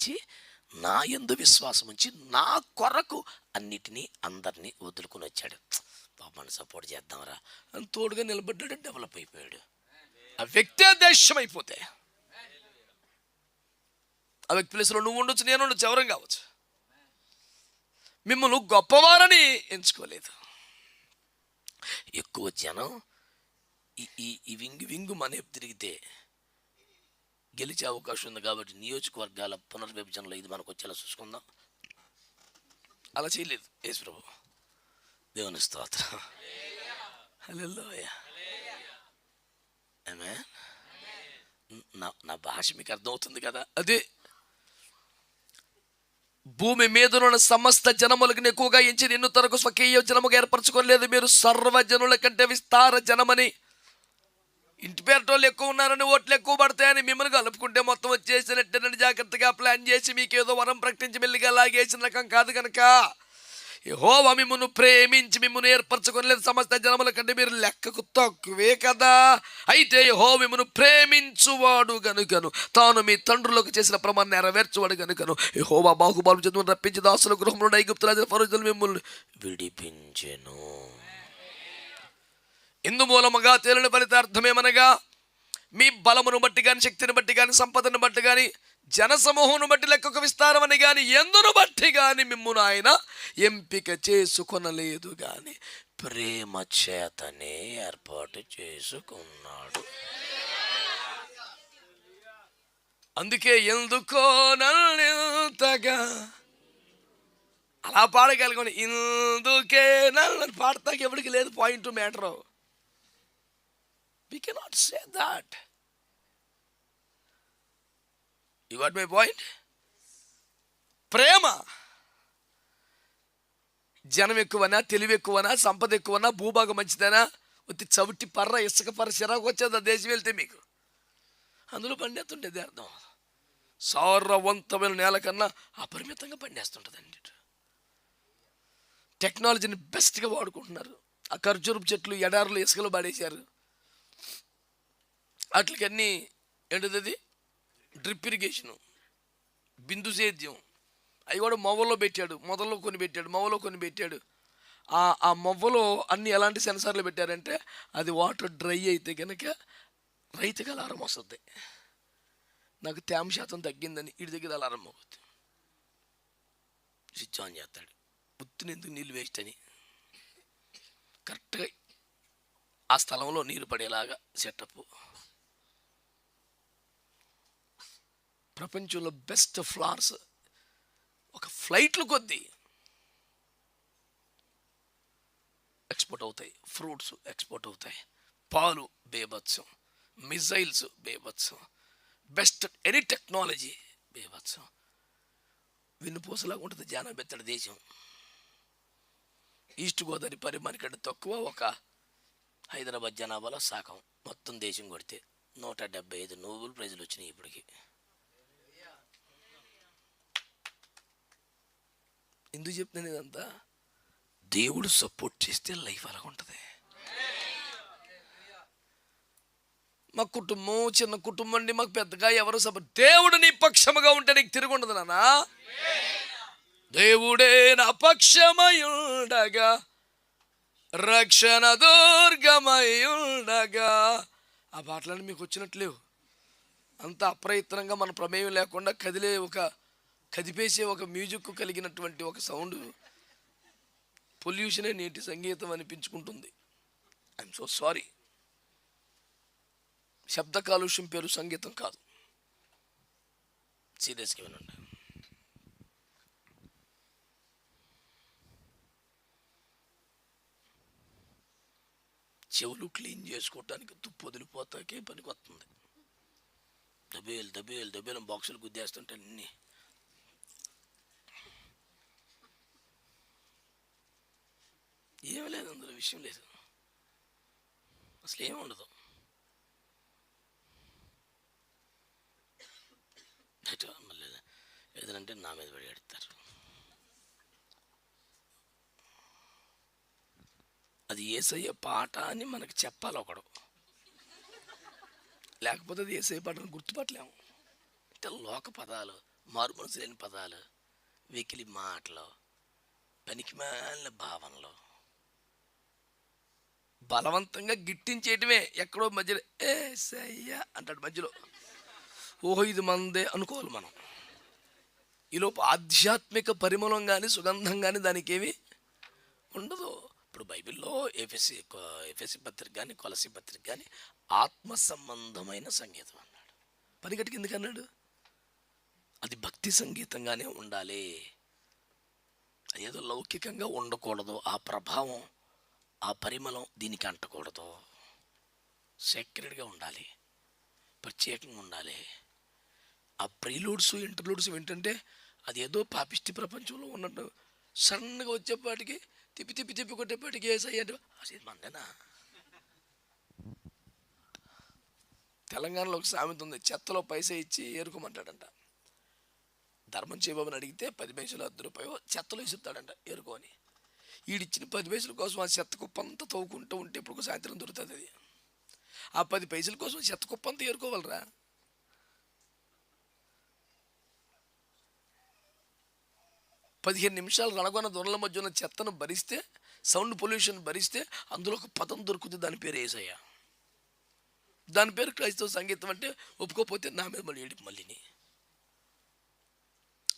ప్రేమించి నా యందు విశ్వాసం ఉంచి నా కొరకు అన్నిటినీ అందరినీ వదులుకుని వచ్చాడు. పాపాన్ని సపోర్ట్ చేద్దాంరా అని తోడుగా నిలబడ్డాడు, డెవలప్ అయిపోయాడు. ఆ వ్యక్తే దేశం అయిపోతే ఆ వ్యక్తి ప్లేస్లో నువ్వు ఉండొచ్చు, నేను ఉండొచ్చు, ఎవరం కావచ్చు. మిమ్మల్ని గొప్పవారని ఎంచుకోలేదు. ఎక్కువ జనం ఈ వింగు మన తిరిగితే గెలిచే అవకాశం ఉంది. కాబట్టి నియోజకవర్గాల పునర్విభజనలో ఇది మనకు వచ్చేలా చూసుకుందాం. అలా చేయలేదు యేసు ప్రభు. దేవుని స్తోత్రం. హల్లెలూయా. ఆమేన్. నా భాష మీకు అర్థమవుతుంది కదా. అదే భూమి మీద ఉన్న సమస్త జనములకు ఎక్కువగా ఎంచి నిన్ను తనకు స్వకీయ జనముగా ఏర్పరచుకోలేదు. మీరు సర్వజనుల కంటే విస్తార జనమని, ఇంటి పేరటోళ్ళు ఎక్కువ ఉన్నారని, ఓట్లు ఎక్కువ పడతాయని మిమ్మల్ని కలుపుకుంటే మొత్తం వచ్చేసినట్టేనని జాగ్రత్తగా ప్లాన్ చేసి మీకేదో వరం ప్రకటించి మెల్లిగా లాగేసిన రకం కాదు కనుక యెహోవా మిమ్మును ప్రేమించి మిమ్మును ఏర్పరచుకోలేదు. సమస్త జనముల కంటే మీరు లెక్కకు తక్కువే కదా. అయితే యెహోవా మిమ్మును ప్రేమించువాడు గనుకను, తాను మీ తండ్రులకు చేసిన ప్రమాణం నెరవేర్చువాడు గనుకను యెహోవా బాహుబలం చదువును రప్పించి దాసుల గృహంలో ఐగుప్తు రాజు ఫరోజులు మిమ్మల్ని విడిపించెను. ఇందు మూలముగా తేలిన ఫలితార్థమేమనగా మీ బలమును బట్టి కానీ, శక్తిని బట్టి కానీ, సంపదను బట్టి కానీ, జనసమూహమును బట్టి, లెక్కకు విస్తారమని కానీ, ఎందును బట్టి కానీ మిమ్మును ఆయన ఎంపిక చేసుకొనలేదు కానీ ప్రేమ చేతనే ఏర్పాటు చేసుకున్నాడు. అందుకే ఎందుకో నన్నింతగా అలా పాడగలుగుని, ఇందుకే నన్ను పాడతాకి ఎవరికి లేదు point matter. We cannot say that. You got my point? ప్రేమ జనం ఎక్కువనా, తెలివి ఎక్కువనా, సంపద ఎక్కువనా, భూభాగం మంచిదనా, వచ్చి చవిటి పర్ర ఇసుక పర్ర చిరాకు వచ్చేది ఆ దేశం వెళ్తే మీకు అందులో పండేస్తుండేది. అర్థం సారవంతమైన నేల కన్నా అపరిమితంగా పండేస్తుంటుంది అన్నిటి. టెక్నాలజీని బెస్ట్గా వాడుకుంటున్నారు. ఆ ఖర్జూరపు చెట్లు ఎడారులు ఇసుకలో పడేశారు. వాటికన్నీ ఏంటిది డ్రిప్ ఇరిగేషను, బిందు సేద్యం, అవి కూడా మొవ్వలో పెట్టాడు. మొదల్లో కొన్ని పెట్టాడు, మొవ్వలో కొన్ని పెట్టాడు. ఆ మొవ్వలో అన్ని ఎలాంటి సెన్సార్లు పెట్టారంటే అది వాటర్ డ్రై అయితే కనుక రైతుకి అలారం వస్తుంది. నాకు తేమ శాతం తగ్గిందని వీడి దగ్గర అలారం అవుతుంది. స్విచ్ ఆన్ చేస్తాడు. ఉత్తినెందుకు నీళ్ళు వేస్ట్ అని కరెక్ట్గా ఆ స్థలంలో నీరు పడేలాగా సెటప్. ప్రపంచంలో బెస్ట్ ఫ్లవర్స్ ఒక ఫ్లైట్లు కొద్దీ ఎక్స్పోర్ట్ అవుతాయి. ఫ్రూట్స్ ఎక్స్పోర్ట్ అవుతాయి. పాలు బేభత్సం, మిజైల్స్ బేభత్సం, బెస్ట్ ఎనీ టెక్నాలజీ బేభత్సం. వెన్నుపూసలాగా ఉంటుంది జానాబెత్తడి దేశం. ఈస్ట్ గోదావరి పరిమాణం కంటే తక్కువ, ఒక హైదరాబాద్ జనాభాలో సగం మొత్తం దేశం కొడితే 175 నోబెల్ ప్రైజులు వచ్చినాయి ఇప్పటికి. ఎందుకు చెప్తున్నాను ఇదంతా? దేవుడు సపోర్ట్ చేస్తే లైఫ్ అలా ఉంటుంది. మా కుటుంబం చిన్న కుటుంబం అండి, మాకు పెద్దగా ఎవరు సపోర్ట్. దేవుడు నీ పక్షముగా ఉంటే నీకు తిరుగుండదు నాన్న. దేవుడే నా పక్షమయుండగా, రక్షణ దుర్గమయుండగా. ఆ పాటలన్నీ మీకు వచ్చినట్లేవు. అంత అప్రయత్నంగా మన ప్రమేయం లేకుండా కదిపేసే ఒక మ్యూజిక్ కలిగినటువంటి ఒక సౌండ్ పొల్యూషనే నేటి సంగీతం అనిపించుకుంటుంది. I'm so sorry. శబ్ద కాలుష్యం పేరు సంగీతం కాదు. సీరియస్గా వినండి. చెవులు క్లీన్ చేసుకోవటానికి తుప్పు వదిలిపోతాకే పనికి వస్తుంది. దబేలు బాక్సులు గుద్దేస్తుంటే అన్నీ. ఏమీ లేదు అందులో, విషయం లేదు, అసలు ఏమి ఉండదు. మళ్ళీ ఏదంటే నా మీద పడి అడుగుతారు. అది యేసయ్య పాట అని మనకు చెప్పాలి ఒకడు, లేకపోతే అది యేసయ్య పాటను గుర్తుపట్టలేము. అంటే లోక పదాలు మారు మనసు లేని పదాలు, వెకిలి మాటలు, పనికిమాలిన భావనలు, బలవంతంగా గిట్టించేయటమే. ఎక్కడో మధ్యలో ఏ సయ్యా అంటాడు మధ్యలో. ఓహో ఇది మందే అనుకోవాలి మనం. ఈలోపు ఆధ్యాత్మిక పరిమళం కానీ సుగంధం కానీ దానికి ఏమి ఉండదు. ఇప్పుడు బైబిల్లో ఎఫెసి పత్రిక కానీ కొలసి పత్రిక కానీ ఆత్మ సంబంధమైన సంగీతం అన్నాడు. పనిగట్టుకు ఎందుకు అన్నాడు? అది భక్తి సంగీతంగానే ఉండాలి. ఏదో లౌకికంగా ఉండకూడదు. ఆ ప్రభావం, ఆ పరిమళం దీనికి అంటకూడదు. సేక్రెడ్గా ఉండాలి, ప్రత్యేకంగా ఉండాలి. ఆ ప్రీలూడ్స్ ఇంటర్లూడ్స్ ఏంటంటే అది ఏదో పాపిష్టి ప్రపంచంలో ఉన్నట్టు సన్నగా వచ్చేపాటికి తిప్పి తిప్పి తిప్పి కొట్టేపాటికి ఏసై అంటే అది మందేనా. తెలంగాణలో ఒక సామెత ఉంది, చెత్తలో పైసా ఇచ్చి ఏరుకోమంటాడంట. ధర్మం చేయబాబుని అడిగితే 10 పైసలు 10 రూపాయలు చెత్తలో ఇసురుతాడంట ఏరుకోని. ఈడిచ్చిన 10 పైసల కోసం ఆ చెత్త కుప్పంతా తవ్వుకుంటూ ఉంటే ఇప్పుడు సాయంత్రం దొరుకుతుంది అది. ఆ 10 పైసల కోసం చెత్త కుప్పంతా ఏరుకోవాలరా. పదిహేను నిమిషాలు రణగొన దొరల మధ్య ఉన్న చెత్తను భరిస్తే, సౌండ్ పొల్యూషన్ భరిస్తే అందులో ఒక పదం దొరుకుతుంది, దాని పేరు యేసయ్య. దాని పేరు క్రైస్తవ సంగీతం. అంటే ఒప్పుకోకపోతే నా మీద మళ్ళీ ఏడిపి మళ్ళీని.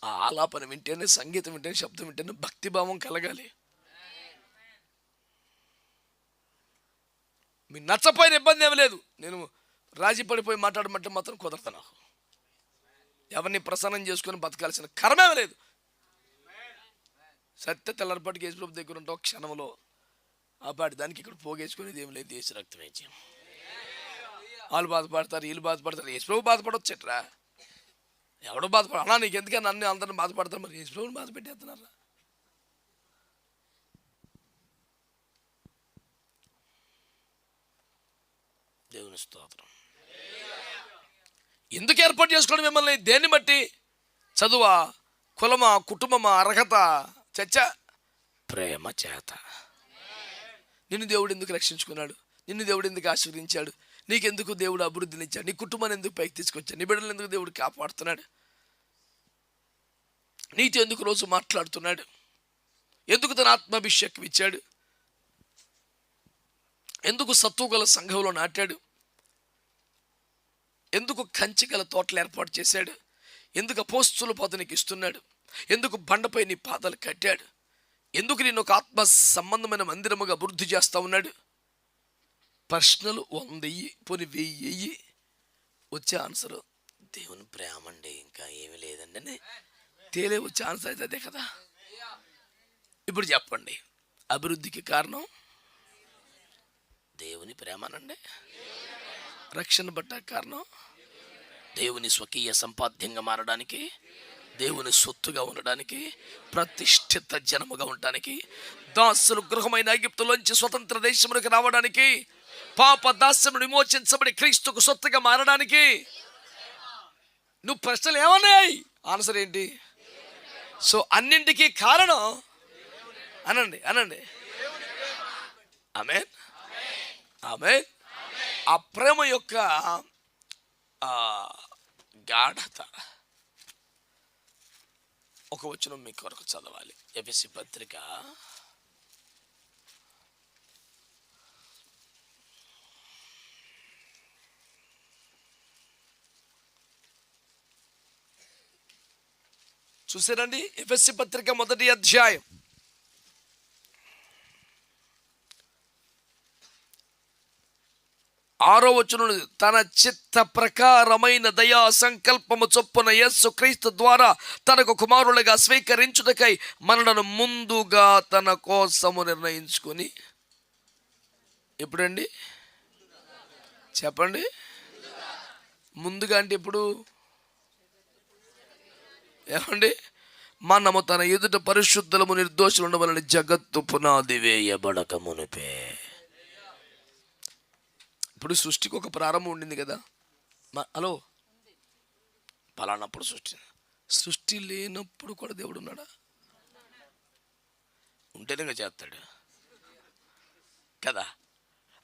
ఆ ఆలాపన వింటేనే, సంగీతం వింటేనే, శబ్దం వింటేనే భక్తిభావం కలగాలి. మీకు నచ్చపోయిన ఇబ్బంది ఏమి లేదు. నేను రాజీ పడిపోయి మాట్లాడమంటే మాత్రం కుదరదు. నాకు ఎవరిని ప్రసన్నం చేసుకొని బతకాల్సిన కర్మేమీ లేదు. సత్య తెల్లరిపాటికి యేసుప్రభు దగ్గర ఉంటే ఒక క్షణంలో ఆ పాటి దానికి ఇక్కడ పోగేసుకునేది ఏం లేదు. యేసు రక్తం వేయించి వాళ్ళు బాధపడతారు, వీళ్ళు బాధపడతారు. యేసుప్రభు బాధపడవచ్చేట్రా. ఎవడో బాధపడ అన్నా నీకు ఎందుకని నన్ను అందరిని బాధపడతారు, మరి యేసుప్రభుని బాధ పెట్టేస్తున్నారా? దేవుని స్తోత్రం. ఎందుకు ఏర్పాటు చేసుకోవడం మిమ్మల్ని? దేన్ని బట్టి? చదువా, కులమా, కుటుంబమా, అర్హత? చచ్చ ప్రేమ చేత. నిన్ను దేవుడు ఎందుకు రక్షించుకున్నాడు? నిన్ను దేవుడు ఎందుకు ఆశీర్వదించాడు? నీకెందుకు దేవుడు అభివృద్ధినిచ్చాడు? నీ కుటుంబాన్ని ఎందుకు పైకి తీసుకొచ్చాడు? నీ బిడ్డలు ఎందుకు దేవుడు కాపాడుతున్నాడు? నీతో ఎందుకు రోజు మాట్లాడుతున్నాడు? ఎందుకు తన ఆత్మాభిషేకం ఇచ్చాడు? ఎందుకు సత్తుగల సంఘంలో నాటాడు? ఎందుకు కంచికల తోటలు ఏర్పాటు చేశాడు? ఎందుకు అపోస్తుల పదవికి ఇస్తున్నాడు? ఎందుకు బండపై నీ పాదాలు కట్టాడు? ఎందుకు నేను ఒక ఆత్మ సంబంధమైన మందిరముగా అభివృద్ధి చేస్తూ ఉన్నాడు? ప్రశ్నలు 100 పోని 1000 వచ్చే ఆన్సర్ దేవుని ప్రేమ అండి, ఇంకా ఏమీ లేదండి అని తేలే వచ్చే ఆన్సర్ అయితే అదే కదా. ఇప్పుడు చెప్పండి, అభివృద్ధికి కారణం దేవుని ప్రేమనండి. రక్షణ బట్ట కారణం దేవుని స్వకీయ సంపాద్యంగా మారడానికి, దేవుని సొత్తుగా ఉండడానికి, ప్రతిష్ఠిత జనముగా ఉండడానికి, దాసులు గృహమైన ఐగుప్తులోంచి స్వతంత్ర దేశమునికి రావడానికి, పాప దాస్యమును విమోచించబడి క్రీస్తుకు సొత్తుగా మారడానికి. నువ్వు ప్రశ్నలు ఏమన్నాయి? ఆన్సర్ ఏంటి? సో అన్నింటికీ కారణం అనండి, అనండి ఆమేన్, ఆమేన్. ఆ ప్రేమ యొక్క గాఢత ఒక వచనం మీ కొరకు చదవాలి. ఎఫెసీ పత్రిక 1 చూసారండి. ఎఫెసీ పత్రిక 1వ అధ్యాయం 6వ వచనం, తన చిత్త ప్రకారమైన దయా సంకల్పము చొప్పున యేసు క్రీస్తు ద్వారా తనకు కుమారులుగా స్వీకరించుటకై మనలను ముందుగా తన కోసము నిర్ణయించుకొని. ఎప్పుడండి చెప్పండి? ముందుగా అంటే ఎప్పుడు? ఏమండి? మనము తన ఎదుట పరిశుద్ధులము నిర్దోషులు ఉండవలని జగత్తు పునాది వేయబడక మునిపే. ఇప్పుడు సృష్టికి ఒక ప్రారంభం ఉండింది కదా. హలో, పలానప్పుడు సృష్టి లేనప్పుడు కూడా దేవుడు ఉన్నాడా? ఉంటేనే చేస్తాడు కదా.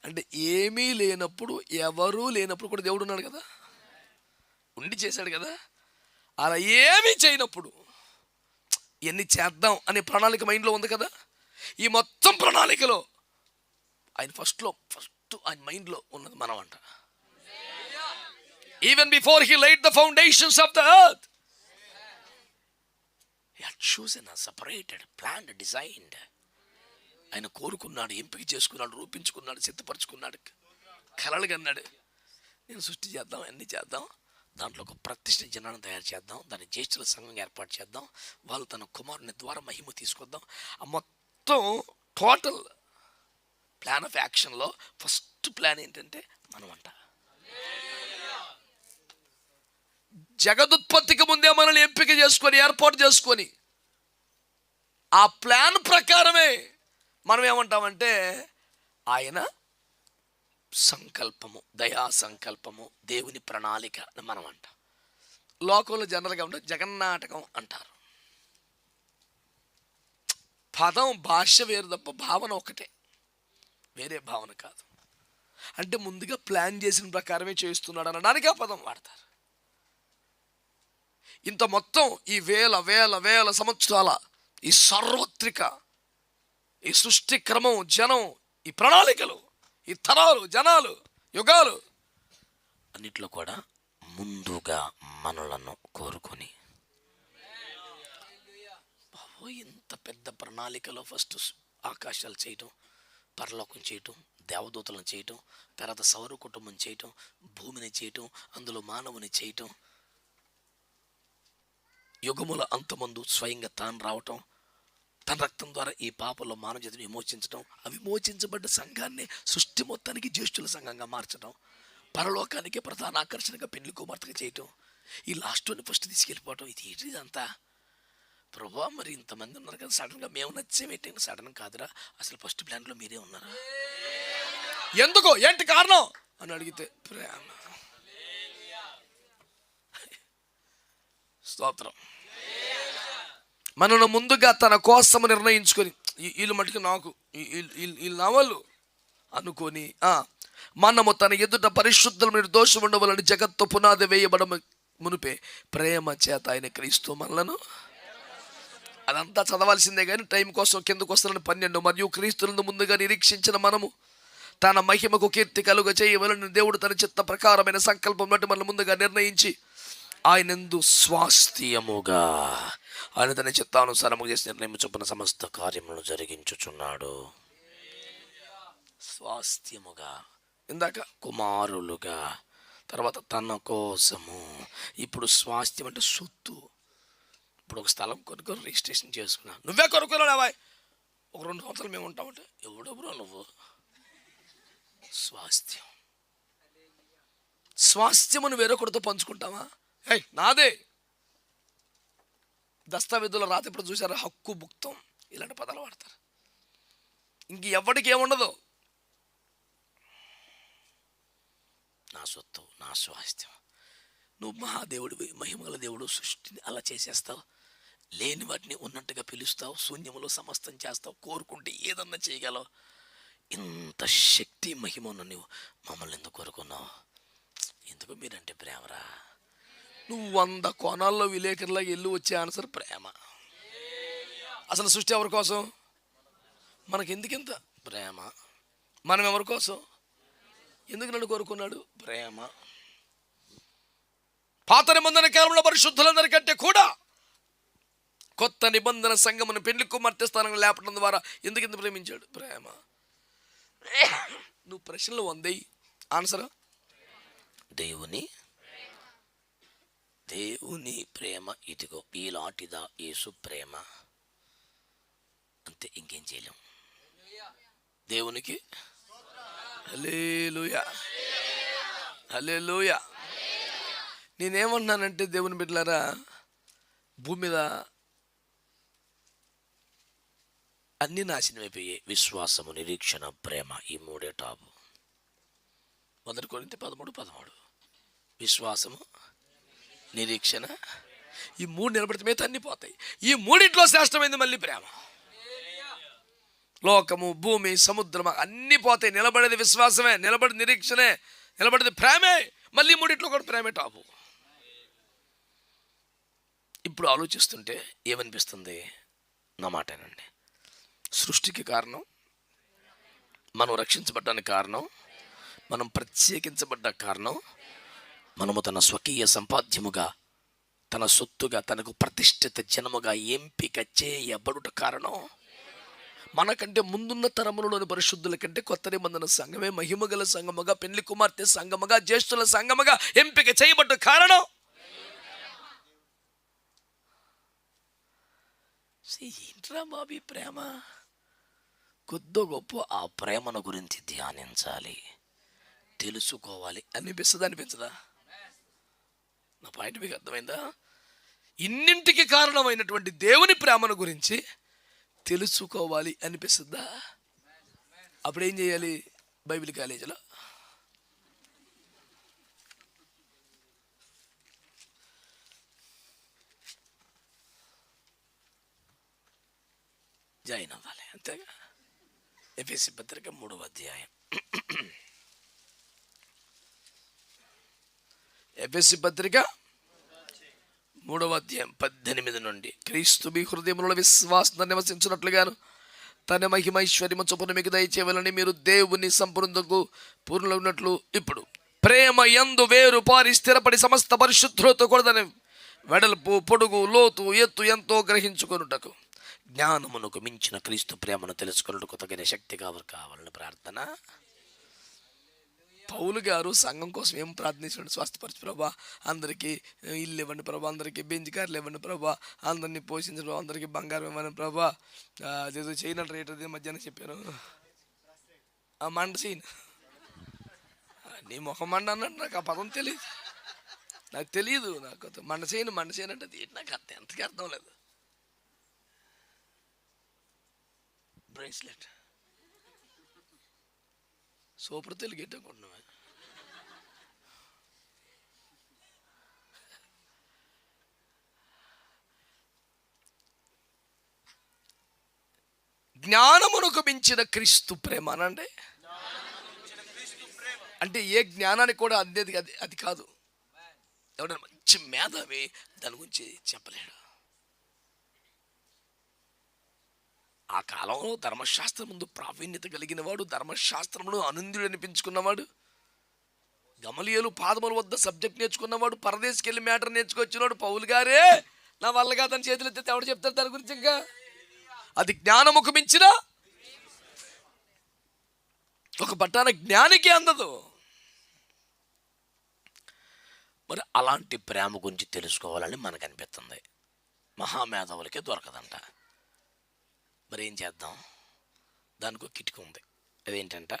అంటే ఏమీ లేనప్పుడు, ఎవరూ లేనప్పుడు కూడా దేవుడు ఉన్నాడు కదా. ఉండి చేశాడు కదా. అలా ఏమీ చేయనప్పుడు ఎన్ని చేద్దాం అనే ప్రణాళిక మైండ్లో ఉంది కదా. ఈ మొత్తం ప్రణాళికలో ఆయన ఫస్ట్ ఆయన మైండ్లో ఉన్నది మనం అంట. Even before he laid the foundations of the earth he had chosen, separated, planned, designed. ఆయన కోరుకున్నాడు, ఎంపిక చేసుకున్నాడు, రూపించుకున్నాడు, సిద్ధపరచుకున్నాడు, కలలు కన్నాడు. నేను సృష్టి చేద్దాం, అన్నీ చేద్దాం, దాంట్లో ఒక ప్రతిష్ఠ జనాన్ని తయారు చేద్దాం, దాన్ని జ్యేష్ఠుల సంఘం ఏర్పాటు చేద్దాం, వాళ్ళు తన కుమారుని ద్వారా మహిమ తీసుకొద్దాం. ఆ మొత్తం టోటల్ ప్లాన్ ఆఫ్ యాక్షన్లో ఫస్ట్ ప్లాన్ ఏంటంటే మనం అంట. జగదుత్పత్తికి ముందే మనల్ని ఎంపిక చేసుకొని ఏర్పాటు చేసుకొని ఆ ప్లాన్ ప్రకారమే మనం ఏమంటామంటే ఆయన సంకల్పము, దయా సంకల్పము, దేవుని ప్రణాళిక అని మనం అంటాం. లోకంలో జనరల్గా ఉంటే జగన్నాటకం అంటారు. పదం భాష వేరు తప్ప భావన ఒకటే, వేరే భావన కాదు. అంటే ముందుగా ప్లాన్ చేసిన ప్రకారమే చేస్తున్నాడు అనడానికి ఆ పదం వాడతారు. ఇంత మొత్తం ఈ వేల వేల వేల సంవత్సరాల ఈ సార్వత్రిక ఈ సృష్టి క్రమం, జనం, ఈ ప్రణాళికలు, ఈ తరాలు, జనాలు, యుగాలు అన్నిట్లో కూడా ముందుగా మనలను కోరుకొని ఇంత పెద్ద ప్రణాళికలో ఫస్ట్ ఆకాశాలు చేయటం, పరలోకం చేయటం, దేవదూతలను చేయటం, తర్వాత సౌర కుటుంబం చేయటం, భూమిని చేయటం, అందులో మానవుని చేయటం, యుగముల అంతమందు స్వయంగా తాను రావటం, తన రక్తం ద్వారా ఈ పాపంలో మానవ జాతిని విమోచించడం, ఆ విమోచించబడ్డ సంఘాన్ని సృష్టి మొత్తానికి జ్యేష్ఠుల సంఘంగా మార్చడం, పరలోకానికి ప్రధాన ఆకర్షణగా పెళ్లి కుమార్తెగా చేయటం, ఈ లాస్ట్ని ఫస్ట్ తీసుకెళ్ళిపోవటం. ఇది ఇదంతా ప్రభా, మరి ఇంతమంది ఉన్నారు కదా, సడన్గా మేము నచ్చేమేంటి? సడన్ కాదురా, అసలు ఫస్ట్ ప్లాన్లో మీరే ఉన్నారా? ఎందుకో, ఏంటి కారణం అని అడిగితే ప్రేమ. స్తోత్రం. మనను ముందుగా తన కోసము నిర్ణయించుకొని, వీళ్ళు మటుకు నాకు, వీళ్ళు నా వాళ్ళు అనుకొని మనము తన ఎదుట పరిశుద్ధుల నిర్దోషం ఉండవాలని జగత్తు పునాది వేయబడ మునిపే ప్రేమ చేత ఆయన క్రీస్తు మనలను, అదంతా చదవాల్సిందే కానీ టైం కోసం కిందకు వస్తానని 12. మరియు క్రీస్తులను ముందుగా నిరీక్షించిన మనము తన మహిమకు కీర్తి కలుగ చేయవలని దేవుడు తన చిత్త ప్రకారమైన సంకల్పం బట్టి మనల్ని ముందుగా నిర్ణయించి ఆయనందు స్వాస్థ్యముగా ఆయన తన చిత్తానుసారము చేసి నిర్ణయం చొప్పున సమస్త కార్యములను జరిగించుచున్నాడు. స్వాస్థ్యముగా, ఇందాక కుమారులుగా, తర్వాత తన కోసము. ఇప్పుడు స్వాస్థ్యం అంటే సొత్తు. ఇప్పుడు ఒక స్థలం కొనుక్కొని రిజిస్ట్రేషన్ చేసుకున్నా. నువ్వే కొనుక్కున్నావా? ఒక 2 సంవత్సరాలు మేము ఉంటామంటే ఎవడెవరో నువ్వు. స్వాస్థ్యం, స్వాస్థ్యమును వేరొకరితో పంచుకుంటావా? నాదే. దస్తావేజుల రాత ఇప్పుడు చూసారా, హక్కు, భుక్తం, ఇలాంటి పదాలు వాడతారు. ఇంక ఎవరికి ఏముండదు. నా సొత్తు, నా స్వాస్థ్యం. నువ్వు మహాదేవుడివి, మహిమగల దేవుడు, సృష్టిని అలా చేసేస్తావు, లేని వాటిని ఉన్నట్టుగా పిలుస్తావు, శూన్యములో సమస్తం చేస్తావు, కోరుకుంటే ఏదన్నా చేయగలవు. ఇంత శక్తి మహిమ ఉన్న నువ్వు మమ్మల్ని ఎందుకు కోరుకున్నావు? ఎందుకు మీరంటే ప్రేమరా? నువ్వు 100 కోణాల్లో విలేకరులాగా వెళ్ళి వచ్చే ఆన్సర్ ప్రేమ. అసలు సృష్టి ఎవరి కోసం? మనకి ఎందుకింత ప్రేమ? మనం ఎవరి కోసం? ఎందుకు నన్ను కోరుకున్నాడు? ప్రేమ. పాత నిబంధన కాలంలో పరిశుద్ధులందరికంటే కూడా కొత్త నిబంధన సంఘమును పెళ్లి కుమార్తె స్థానంలో లేపడం ద్వారా ఎందుకు ఇంత ప్రేమించాడు? ప్రేమ. నువ్వు ప్రశ్నలు 100, ఆన్సర్ దేవుని ప్రేమ ఇదిగో, ఈలాంటిదా యేసు ప్రేమ. అంతే, ఇంకేం చేయలేం. దేవునికి హల్లెలూయా, హల్లెలూయా. నేనేమన్నానంటే దేవుని బిడ్డలారా, భూమి మీద అన్ని నాశనం అయిపోయాయి. విశ్వాసము, నిరీక్షణ, ప్రేమ, ఈ 3 టాపు. 1 కొరింథీ 13:13. విశ్వాసము, నిరీక్షణ, ఈ 3 నిలబడితే మిగతా అన్ని పోతాయి. ఈ 3 శ్రేష్టమైంది మళ్ళీ ప్రేమ. లోకము, భూమి, సముద్రం అన్నీ పోతాయి. నిలబడేది విశ్వాసమే, నిలబడి నిరీక్షణే, నిలబడేది ప్రేమే. మళ్ళీ 3 కూడా ప్రేమే టాపు. ఇప్పుడు ఆలోచిస్తుంటే ఏమనిపిస్తుంది? నా మాటేనండి. సృష్టికి కారణం, మనం రక్షించబడ్డానికి కారణం, మనం ప్రత్యేకించబడ్డ కారణం, మనము తన స్వకీయ సంపాద్యముగా, తన సొత్తుగా, తనకు ప్రతిష్ఠిత జనముగా ఎంపిక చేయబడుట కారణం. మనకంటే ముందున్న తరములలోని పరిశుద్ధుల కంటే కొత్త నిబంధన సంఘమే మహిమగల సంఘముగా, పెళ్లి కుమార్తె సంఘముగా, జ్యేష్ఠుల సంఘముగా ఎంపిక చేయబడ్డ కారణం. ఏంట్రా బాబీ ప్రేమ? కొద్ది గొప్ప ఆ ప్రేమను గురించి ధ్యానించాలి, తెలుసుకోవాలి అనిపించదా? నా పాయింట్ మీకు అర్థమైందా? ఇన్నింటికి కారణమైనటువంటి దేవుని ప్రేమను గురించి తెలుసుకోవాలి అనిపిస్తుందా? అప్పుడు ఏం చేయాలి? బైబిల్ కాలేజీలో జాయిన్ అవ్వాలి, అంతేగా. ఎఫెసీ పత్రిక 3వ అధ్యాయం, ఎఫెసీ పత్రిక 3వ అధ్యాయం 18 నుండి. క్రీస్తు మీ హృదయములో విశ్వాసంతో నివసించినట్లుగాను తన మహిమైశ్వర్యము చొప్పున మీకు దయచేయాలని మీరు దేవుని సంపూర్ణకు పూర్ణులైనట్లు ఇప్పుడు ప్రేమ యందు వేరు పారి స్థిరపడి సమస్త పరిశుద్ధులతో కూడదని వెడల్పు, పొడుగు, లోతు, ఎత్తు ఎంతో గ్రహించుకొనుటకు జ్ఞానమునకు మించిన క్రీస్తు ప్రేమను తెలుసుకొనుటకు తగిన శక్తి కావాలని ప్రార్థన. పౌలు గారు సంఘం కోసం ఏం ప్రార్థించాడు? స్వస్థపరచు ప్రభా, అందరికీ ఇల్లు ఇవ్వండి ప్రభా, అందరికీ బెంచ్ కార్లు ఇవ్వండి ప్రభా, అందరినీ పోషించడం, అందరికీ బంగారం ఇవ్వండి ప్రభా. అదేదో చేయనట్టు రేట్ అదే మధ్యాహ్నం చెప్పాను. ఆ మండ సీన్, నీ ముఖం మండ అన్నట్టు నాకు ఆ పదం తెలియదు, నాకు తెలియదు. నాకు మండ చేయను అంటే నాకు ఎంతకీ అర్థం లేదు. బ్రేస్లెట్ సూపర్ తెలుగు ఎట్టుకుంటున్నావా? జ్ఞానమునకు మించిన క్రీస్తు ప్రేమ అనండి. అంటే ఏ జ్ఞానానికి కూడా అందేది అది కాదు. ఎవడైనా మంచి మేధావి దాని గురించి చెప్పలేడు. ఆ కాలంలో ధర్మశాస్త్రం ముందు ప్రావీణ్యత కలిగిన వాడు, ధర్మశాస్త్రంలో అనుందుడు అనిపించుకున్నవాడు, గమలీయేలు పాదముల వద్ద సబ్జెక్ట్ నేర్చుకున్నవాడు, పరదేశికి వెళ్ళి మ్యాటర్ నేర్చుకొచ్చినాడు. పౌలు గారే నా వల్ల కాదని చేతులు ఎత్తితే ఎవడు చెప్తారు దాని గురించి? ఇంకా అది జ్ఞానముకు మించిన ఒక పట్టాన జ్ఞానికి అందదు. మరి అలాంటి ప్రేమ గురించి తెలుసుకోవాలని మనకు అనిపిస్తుంది. మహామేధావులకే దొరకదంట. మరి ఏం చేద్దాం? దానికి ఒక కిటికీ ఉంది. అదేంటంట,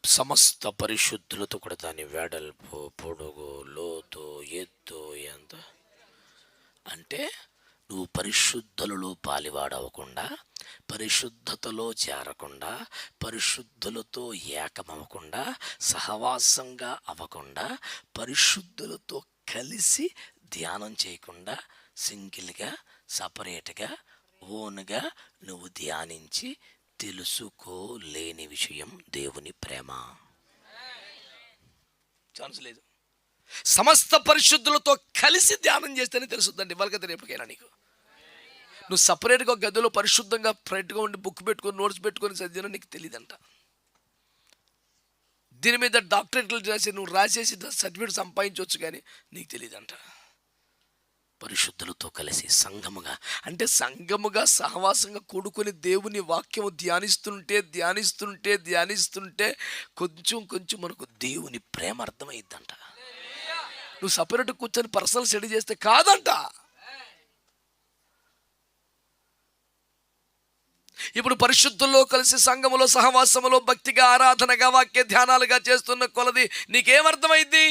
సమస్త పరిశుద్ధులతో కూడా దాని వెడల్పు, పొడుగు, లోతు, ఎత్తు ఎంత అంటే నువ్వు పరిశుద్ధులలో పాలివాడవకుండా, పరిశుద్ధతలో చేరకుండా, పరిశుద్ధులతో ఏకమవ్వకుండా, సహవాసంగా అవ్వకుండా, పరిశుద్ధులతో కలిసి ధ్యానం చేయకుండా, సింగిల్గా, సపరేట్గా, ఓన్గా నువ్వు ధ్యానించి తెలుసుకోలేని విషయం దేవుని ప్రేమ. ఛాన్స్ లేదు. సమస్త పరిశుద్ధులతో కలిసి ధ్యానం చేస్తేనే తెలుస్తుందండి. వాళ్ళకైతే రేపటికైనా నీకు నువ్వు సపరేట్గా ఒక గదిలో పరిశుద్ధంగా ఫ్రెండ్గా ఉండి బుక్ పెట్టుకొని నోట్స్ పెట్టుకొని చదివినా నీకు తెలియదంట. దీని మీద డాక్టరేట్లు రాసి నువ్వు రాసేసి సర్టిఫికేట్ సంపాదించవచ్చు, కానీ నీకు తెలియదంట. పరిశుద్ధులతో కలిసి సంఘముగా, అంటే సంఘముగా సహవాసంగా కూడుకొని దేవుని వాక్యము ధ్యానిస్తుంటే కొంచెం మనకు దేవుని ప్రేమ అర్థమైద్దంట. నువ్వు సపరేట్ కూర్చొని పర్సనల్ స్టడీ చేస్తే కాదంట. ఇప్పుడు పరిశుద్ధుల్లో కలిసి సంఘములో సహవాసములో భక్తిగా, ఆరాధనగా, వాక్య ధ్యానాలుగా చేస్తున్న కొలది నీకేమర్థమైంది?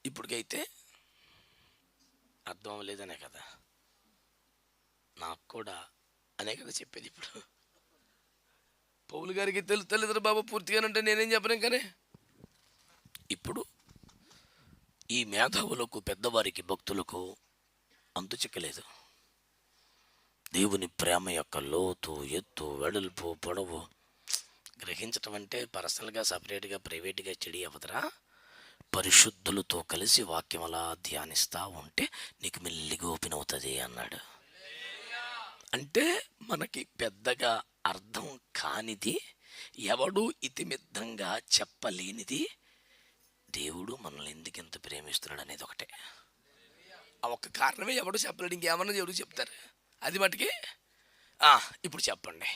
ఇప్పటికైతే అర్థం లేదనే కదా, నాకు కూడా అనే కదా చెప్పేది. ఇప్పుడు పౌలు గారికి తెలియదు బాబు పూర్తిగానంటే నేనేం చెప్పను. కానీ ఇప్పుడు ఈ మేధావులకు, పెద్దవారికి, భక్తులకు అంతు చిక్కలేదు. దేవుని ప్రేమ యొక్క లోతు, ఎత్తు, వెడల్పు, పొడవు గ్రహించటం అంటే పర్సనల్గా, సపరేట్గా, ప్రైవేట్గా స్టడీ అవ్వదురా. పరిశుద్ధులతో కలిసి వాక్యం అలా ధ్యానిస్తూ ఉంటే నీకు మెల్లిగా ఓపెన్ అవుతుంది అన్నాడు. అంటే మనకి పెద్దగా అర్థం కానిది, ఎవడు ఇతిమిద్దంగా చెప్పలేనిది, దేవుడు మనల్ని ఎందుకు ఎంత ప్రేమిస్తున్నాడు అనేది ఒకటే. ఆ ఒక్క కారణమే ఎవడు చెప్పలేడు. ఇంకేమన్నా ఎవరు చెప్తారు? అది మటుకి ఇప్పుడు చెప్పండి.